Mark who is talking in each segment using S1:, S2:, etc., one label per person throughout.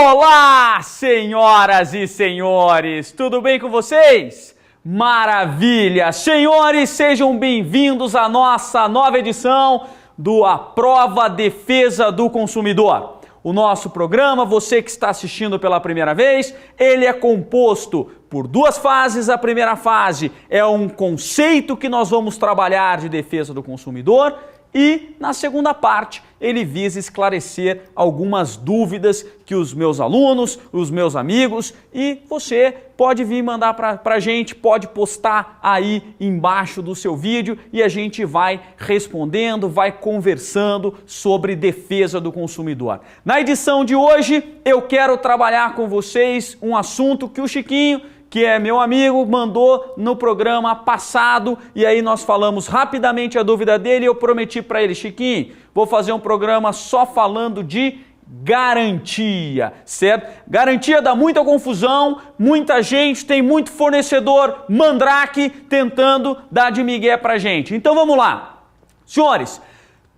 S1: Olá, senhoras e senhores, tudo bem com vocês? Maravilha! Senhores, sejam bem-vindos à nossa nova edição do Aprova Defesa do Consumidor. O nosso programa, você que está assistindo pela primeira vez, ele é composto por duas fases. A primeira fase é um conceito que nós vamos trabalhar de defesa do consumidor e, na segunda parte, ele visa esclarecer algumas dúvidas que os meus alunos, os meus amigos e você pode vir mandar para a gente, pode postar aí embaixo do seu vídeo e a gente vai respondendo, vai conversando sobre defesa do consumidor. Na edição de hoje, eu quero trabalhar com vocês um assunto que o Chiquinho, que é meu amigo, mandou no programa passado e aí nós falamos rapidamente a dúvida dele e eu prometi para ele, Chiquinho, vou fazer um programa só falando de garantia, certo? Garantia dá muita confusão, muita gente, tem muito fornecedor mandrake tentando dar de migué pra gente. Então vamos lá. Senhores,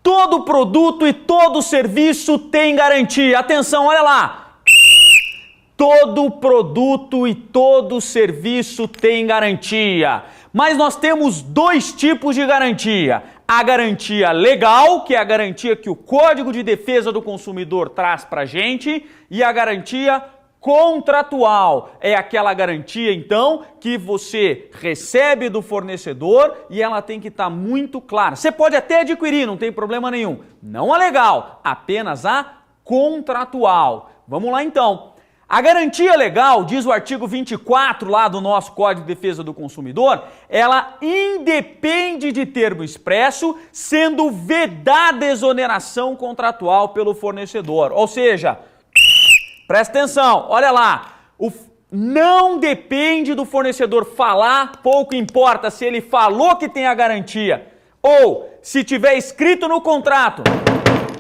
S1: todo produto e todo serviço tem garantia. Atenção, olha lá. Todo produto e todo serviço tem garantia, mas nós temos dois tipos de garantia. A garantia legal, que é a garantia que o Código de Defesa do Consumidor traz para a gente, e a garantia contratual. É aquela garantia, então, que você recebe do fornecedor e ela tem que estar muito clara. Você pode até adquirir, não tem problema nenhum. Não a legal, apenas a contratual. Vamos lá, então. A garantia legal, diz o artigo 24 lá do nosso Código de Defesa do Consumidor, ela independe de termo expresso, sendo vedada exoneração contratual pelo fornecedor. Ou seja, presta atenção, olha lá, não depende do fornecedor falar, pouco importa se ele falou que tem a garantia ou se tiver escrito no contrato.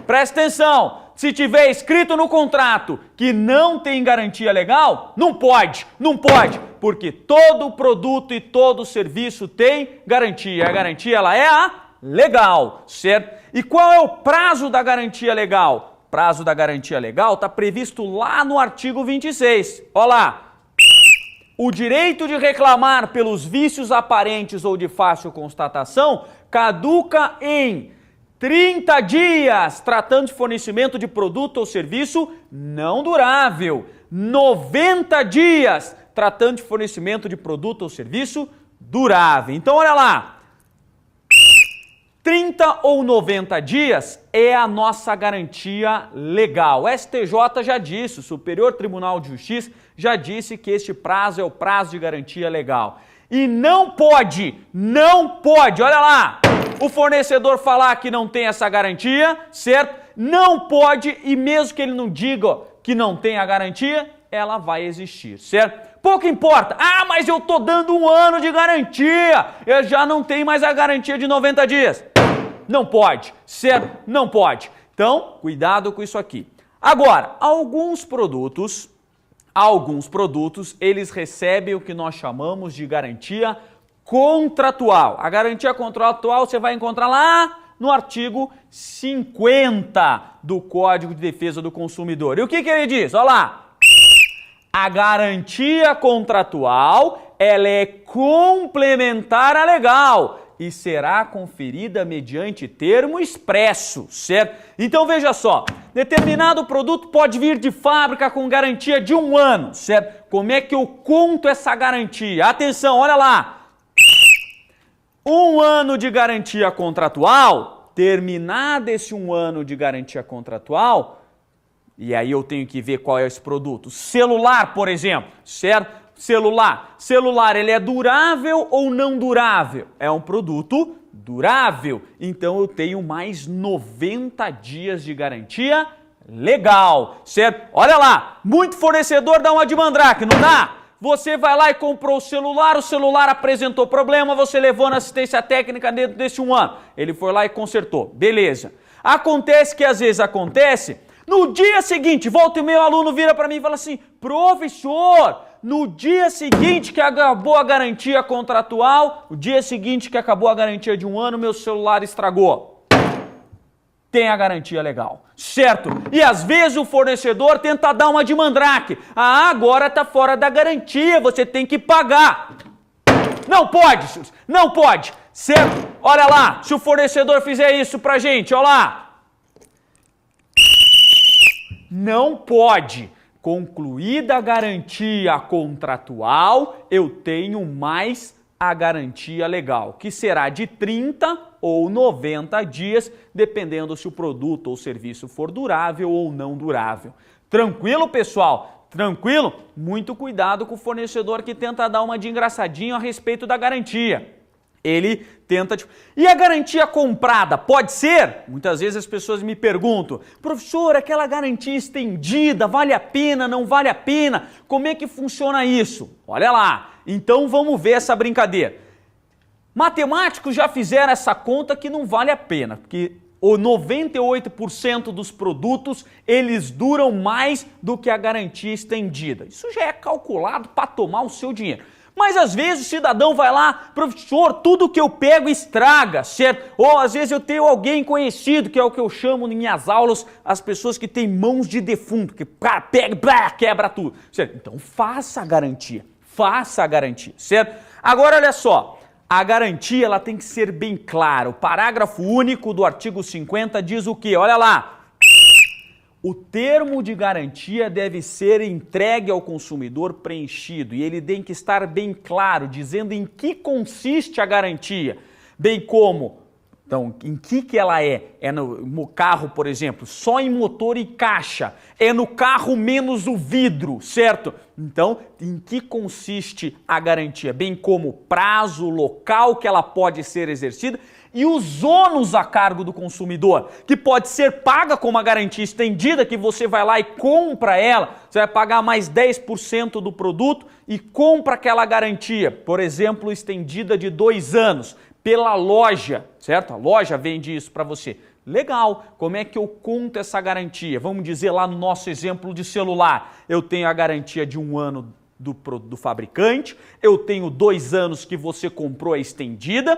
S1: Presta atenção. Se tiver escrito no contrato que não tem garantia legal, não pode, porque todo produto e todo serviço tem garantia. A garantia ela é a legal, certo? E qual é o prazo da garantia legal? O prazo da garantia legal está previsto lá no artigo 26. Olha lá. O direito de reclamar pelos vícios aparentes ou de fácil constatação caduca em 30 dias, tratando de fornecimento de produto ou serviço não durável. 90 dias, tratando de fornecimento de produto ou serviço durável. Então, olha lá. 30 ou 90 dias é a nossa garantia legal. O STJ já disse, o Superior Tribunal de Justiça já disse que este prazo é o prazo de garantia legal. E não pode, olha lá, o fornecedor falar que não tem essa garantia, certo? Não pode, e mesmo que ele não diga que não tem a garantia, ela vai existir, certo? Pouco importa. Ah, mas eu tô dando 1 ano de garantia, eu já não tenho mais a garantia de 90 dias. Não pode, certo? Não pode. Então, cuidado com isso aqui. Agora, alguns produtos, eles recebem o que nós chamamos de garantia contratual. A garantia contratual você vai encontrar lá no artigo 50 do Código de Defesa do Consumidor. E o que ele diz? Olha lá. A garantia contratual, ela é complementar à legal e será conferida mediante termo expresso, certo? Então veja só, determinado produto pode vir de fábrica com garantia de 1 ano, certo? Como é que eu conto essa garantia? Atenção, olha lá. 1 ano de garantia contratual, terminado esse 1 ano de garantia contratual, e aí eu tenho que ver qual é esse produto. Celular, por exemplo, certo? Celular, ele é durável ou não durável? É um produto durável, então eu tenho mais 90 dias de garantia legal, certo? Olha lá, muito fornecedor dá uma de mandrake, não dá? Você vai lá e comprou o celular apresentou problema, você levou na assistência técnica dentro desse 1 ano. Ele foi lá e consertou, beleza. Acontece que às vezes no dia seguinte, volta e meio aluno vira para mim e fala assim, professor, no dia seguinte que acabou a garantia contratual, o dia seguinte que acabou a garantia de 1 ano, meu celular estragou. tem a garantia legal, certo? E às vezes o fornecedor tenta dar uma de mandrake. Ah, agora tá fora da garantia, você tem que pagar. Não pode, não pode, certo? Olha lá, se o fornecedor fizer isso pra gente, olha lá. Não pode. Concluída a garantia contratual, eu tenho mais a garantia legal, que será de 30 ou 90 dias, dependendo se o produto ou serviço for durável ou não durável. Tranquilo, pessoal? Tranquilo? Muito cuidado com o fornecedor que tenta dar uma de engraçadinho a respeito da garantia. Ele tenta... E a garantia comprada, pode ser? Muitas vezes as pessoas me perguntam, professor, aquela garantia estendida, vale a pena, não vale a pena? Como é que funciona isso? Olha lá, então vamos ver essa brincadeira. Matemáticos já fizeram essa conta que não vale a pena, porque o 98% dos produtos, eles duram mais do que a garantia estendida. Isso já é calculado para tomar o seu dinheiro. Mas às vezes o cidadão vai lá, professor, tudo que eu pego estraga, certo? Ou às vezes eu tenho alguém conhecido, que é o que eu chamo em minhas aulas, as pessoas que têm mãos de defunto, que pega, quebra tudo, certo? Então faça a garantia, certo? Agora olha só, a garantia ela tem que ser bem clara. O parágrafo único do artigo 50 diz o quê? Olha lá. O termo de garantia deve ser entregue ao consumidor preenchido e ele tem que estar bem claro, dizendo em que consiste a garantia, bem como, então, em que ela é? É no carro, por exemplo, só em motor e caixa, é no carro menos o vidro, certo? Então, em que consiste a garantia, bem como prazo, local que ela pode ser exercida, e os ônus a cargo do consumidor, que pode ser paga com uma garantia estendida, que você vai lá e compra ela, você vai pagar mais 10% do produto e compra aquela garantia, por exemplo, estendida de 2 anos, pela loja, certo? A loja vende isso para você. Legal, como é que eu conto essa garantia? Vamos dizer lá no nosso exemplo de celular, eu tenho a garantia de 1 ano do fabricante, eu tenho 2 anos que você comprou a estendida,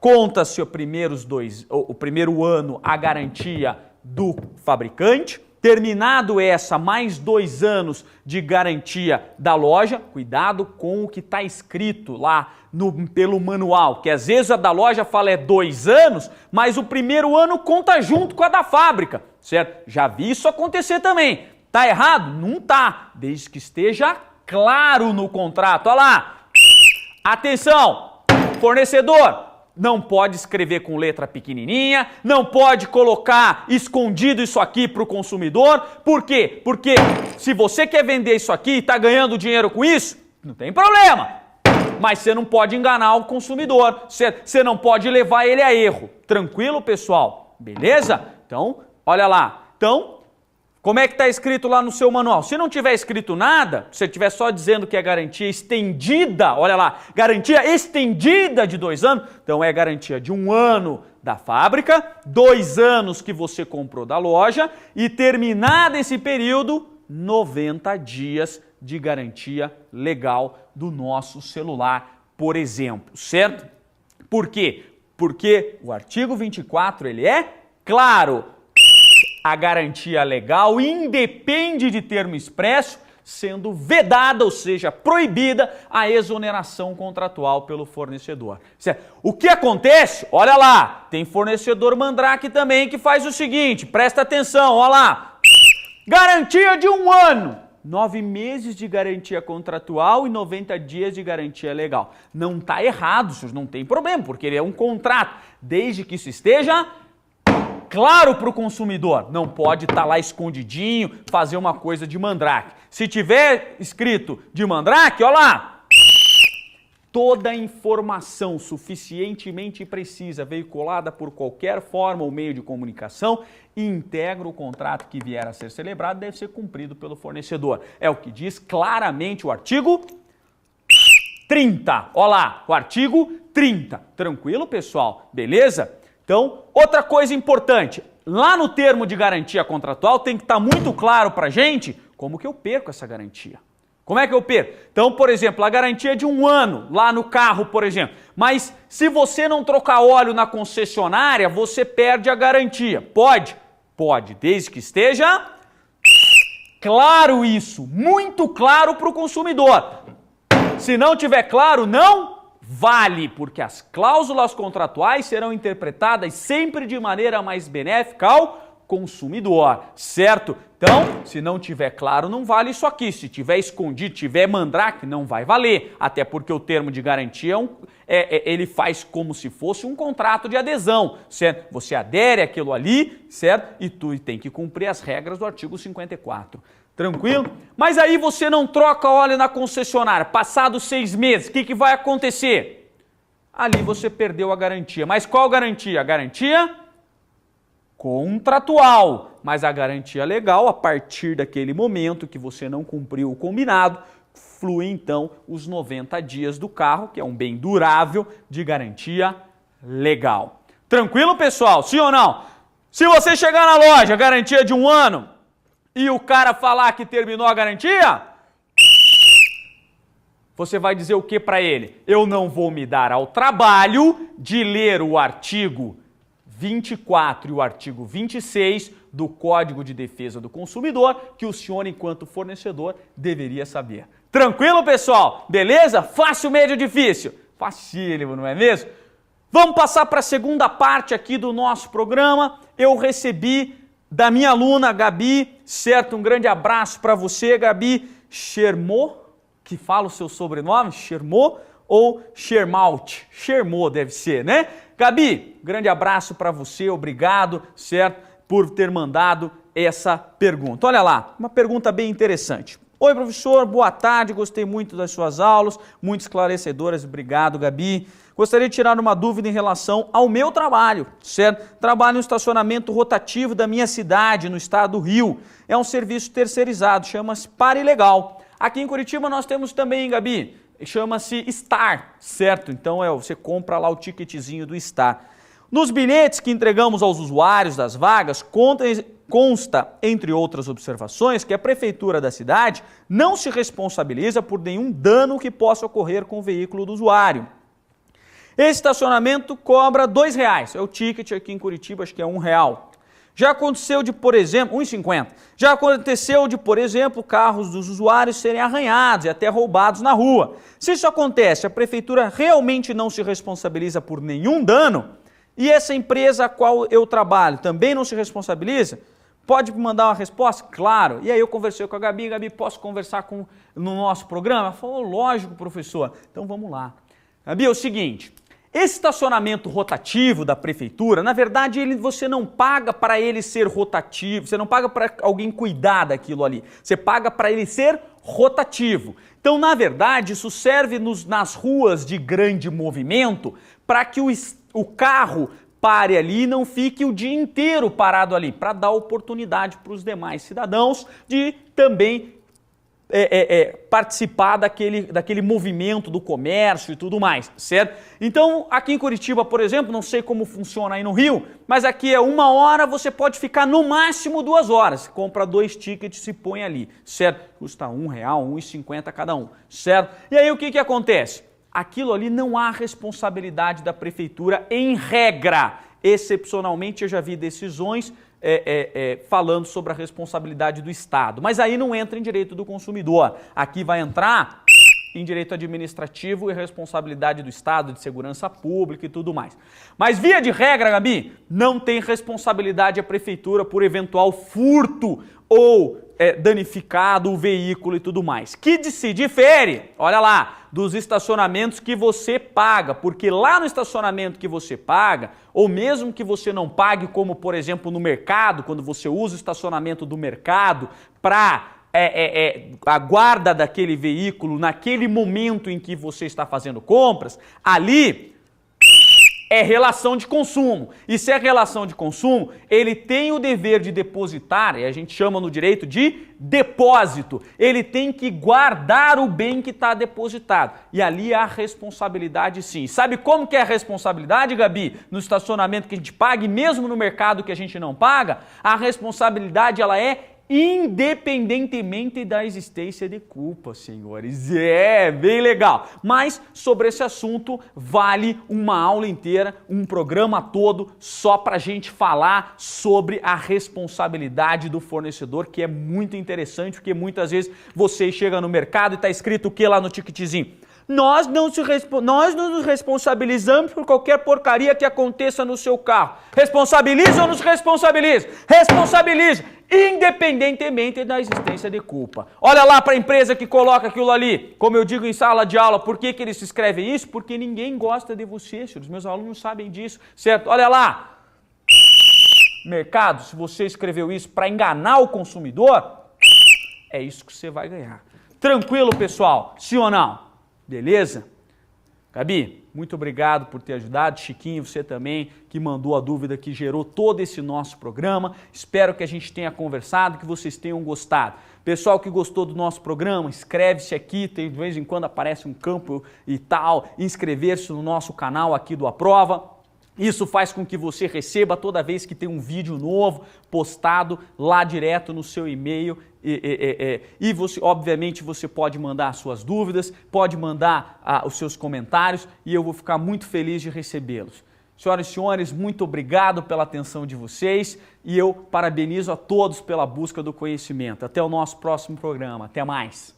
S1: conta-se o primeiro ano a garantia do fabricante, terminado essa, mais 2 anos de garantia da loja, cuidado com o que está escrito lá pelo manual, que às vezes a da loja fala é 2 anos, mas o primeiro ano conta junto com a da fábrica, certo? Já vi isso acontecer também. Tá errado? Não tá, desde que esteja claro no contrato. Olha lá, atenção, fornecedor, não pode escrever com letra pequenininha, não pode colocar escondido isso aqui para o consumidor. Por quê? Porque se você quer vender isso aqui e está ganhando dinheiro com isso, não tem problema. Mas você não pode enganar o consumidor, você não pode levar ele a erro. Tranquilo, pessoal? Beleza? Então, olha lá. Então, como é que está escrito lá no seu manual? Se não tiver escrito nada, se estiver só dizendo que é garantia estendida, olha lá, garantia estendida de 2 anos, então é garantia de 1 ano da fábrica, 2 anos que você comprou da loja e terminado esse período, 90 dias de garantia legal do nosso celular, por exemplo, certo? Por quê? Porque o artigo 24, ele é claro. A garantia legal independe de termo expresso, sendo vedada, ou seja, proibida, a exoneração contratual pelo fornecedor. O que acontece? Olha lá, tem fornecedor mandrake também que faz o seguinte, presta atenção, olha lá. Garantia de 1 ano, 9 meses de garantia contratual e 90 dias de garantia legal. Não está errado, não tem problema, porque ele é um contrato, desde que isso esteja claro para o consumidor, não pode estar lá escondidinho, fazer uma coisa de mandrake. Se tiver escrito de mandrake, olha lá, toda a informação suficientemente precisa, veiculada por qualquer forma ou meio de comunicação, e integra o contrato que vier a ser celebrado, deve ser cumprido pelo fornecedor. É o que diz claramente o artigo 30. Olha lá, o artigo 30. Tranquilo, pessoal? Beleza? Então, outra coisa importante, lá no termo de garantia contratual tem que estar muito claro para a gente como que eu perco essa garantia. Como é que eu perco? Então, por exemplo, a garantia é de 1 ano lá no carro, por exemplo. Mas se você não trocar óleo na concessionária, você perde a garantia. Pode? Pode, desde que esteja claro isso, muito claro para o consumidor. Se não tiver claro, não vale, porque as cláusulas contratuais serão interpretadas sempre de maneira mais benéfica ao consumidor, certo? Então, se não tiver claro, não vale isso aqui. Se tiver escondido, tiver mandrake, não vai valer. Até porque o termo de garantia ele faz como se fosse um contrato de adesão, certo? Você adere àquilo ali, certo? E tu tem que cumprir as regras do artigo 54. Tranquilo? Mas aí você não troca óleo na concessionária. Passados 6 meses, o que vai acontecer? Ali você perdeu a garantia. Mas qual garantia? A garantia contratual, mas a garantia legal, a partir daquele momento que você não cumpriu o combinado, flui então os 90 dias do carro, que é um bem durável de garantia legal. Tranquilo, pessoal? Sim ou não? Se você chegar na loja, garantia de 1 ano, e o cara falar que terminou a garantia, você vai dizer o que para ele? Eu não vou me dar ao trabalho de ler o artigo 24 e o artigo 26 do Código de Defesa do Consumidor, que o senhor, enquanto fornecedor, deveria saber. Tranquilo, pessoal? Beleza? Fácil, médio, difícil? Facílimo, não é mesmo? Vamos passar para a segunda parte aqui do nosso programa. Eu recebi da minha aluna, Gabi, certo? Um grande abraço para você, Gabi Schermot, que fala o seu sobrenome, Schermot ou Schermaut? Schermot deve ser, né? Gabi, grande abraço para você, obrigado, certo, por ter mandado essa pergunta. Olha lá, uma pergunta bem interessante. Oi, professor, boa tarde, gostei muito das suas aulas, muito esclarecedoras, obrigado, Gabi. Gostaria de tirar uma dúvida em relação ao meu trabalho, certo? Trabalho no estacionamento rotativo da minha cidade, no estado do Rio. É um serviço terceirizado, chama-se Pare Legal. Aqui em Curitiba nós temos também, Gabi, chama-se Star, certo? Então você compra lá o ticketzinho do Star. Nos bilhetes que entregamos aos usuários das vagas, consta, entre outras observações, que a prefeitura da cidade não se responsabiliza por nenhum dano que possa ocorrer com o veículo do usuário. Esse estacionamento cobra R$2. É o ticket aqui em Curitiba, acho que é R$1. Já aconteceu de, por exemplo, R$1,50. Já aconteceu de, por exemplo, carros dos usuários serem arranhados e até roubados na rua. Se isso acontece, a prefeitura realmente não se responsabiliza por nenhum dano e essa empresa a qual eu trabalho também não se responsabiliza? Pode me mandar uma resposta? Claro. E aí eu conversei com a Gabi, Gabi, posso conversar no nosso programa? Ela falou, lógico, professor. Então vamos lá. Gabi, é o seguinte... Esse estacionamento rotativo da prefeitura, na verdade, você não paga para ele ser rotativo, você não paga para alguém cuidar daquilo ali, você paga para ele ser rotativo. Então, na verdade, isso serve nas ruas de grande movimento para que o carro pare ali e não fique o dia inteiro parado ali, para dar oportunidade para os demais cidadãos de também participar daquele movimento do comércio e tudo mais, certo? Então, aqui em Curitiba, por exemplo, não sei como funciona aí no Rio, mas aqui é 1 hora, você pode ficar no máximo 2 horas. Você compra 2 tickets e se põe ali, certo? Custa R$1, R$1,50 cada um, certo? E aí o que acontece? Aquilo ali não há responsabilidade da prefeitura em regra. Excepcionalmente, eu já vi decisões falando sobre a responsabilidade do Estado. Mas aí não entra em direito do consumidor. Aqui vai entrar em direito administrativo e responsabilidade do Estado, de segurança pública e tudo mais. Mas via de regra, Gabi, não tem responsabilidade a prefeitura por eventual furto ou danificado o veículo e tudo mais. Que se difere, olha lá, dos estacionamentos que você paga, porque lá no estacionamento que você paga, ou mesmo que você não pague, como por exemplo no mercado, quando você usa o estacionamento do mercado para a guarda daquele veículo naquele momento em que você está fazendo compras, ali é relação de consumo. E se é relação de consumo, ele tem o dever de depositar, e a gente chama no direito de depósito. Ele tem que guardar o bem que está depositado. E ali há responsabilidade sim. Sabe como que é a responsabilidade, Gabi? No estacionamento que a gente paga e mesmo no mercado que a gente não paga, a responsabilidade ela é independentemente da existência de culpa, senhores. É, bem legal. Mas sobre esse assunto vale uma aula inteira, um programa todo só para a gente falar sobre a responsabilidade do fornecedor, que é muito interessante, porque muitas vezes você chega no mercado e está escrito o que lá no ticketzinho? Nós não nos responsabilizamos por qualquer porcaria que aconteça no seu carro. Responsabiliza ou nos responsabiliza? Responsabiliza, independentemente da existência de culpa. Olha lá para a empresa que coloca aquilo ali. Como eu digo em sala de aula, por que eles escrevem isso? Porque ninguém gosta de você, senhores. Meus alunos sabem disso, certo? Olha lá. Mercado, se você escreveu isso para enganar o consumidor, é isso que você vai ganhar. Tranquilo, pessoal? Sim ou não? Beleza? Gabi, muito obrigado por ter ajudado. Chiquinho, você também, que mandou a dúvida, que gerou todo esse nosso programa. Espero que a gente tenha conversado, que vocês tenham gostado. Pessoal que gostou do nosso programa, inscreve-se aqui, de vez em quando aparece um campo e tal, inscrever-se no nosso canal aqui do Aprova. Isso faz com que você receba toda vez que tem um vídeo novo postado lá direto no seu e-mail e você, obviamente, você pode mandar as suas dúvidas, pode mandar os seus comentários e eu vou ficar muito feliz de recebê-los. Senhoras e senhores, muito obrigado pela atenção de vocês e eu parabenizo a todos pela busca do conhecimento. Até o nosso próximo programa. Até mais!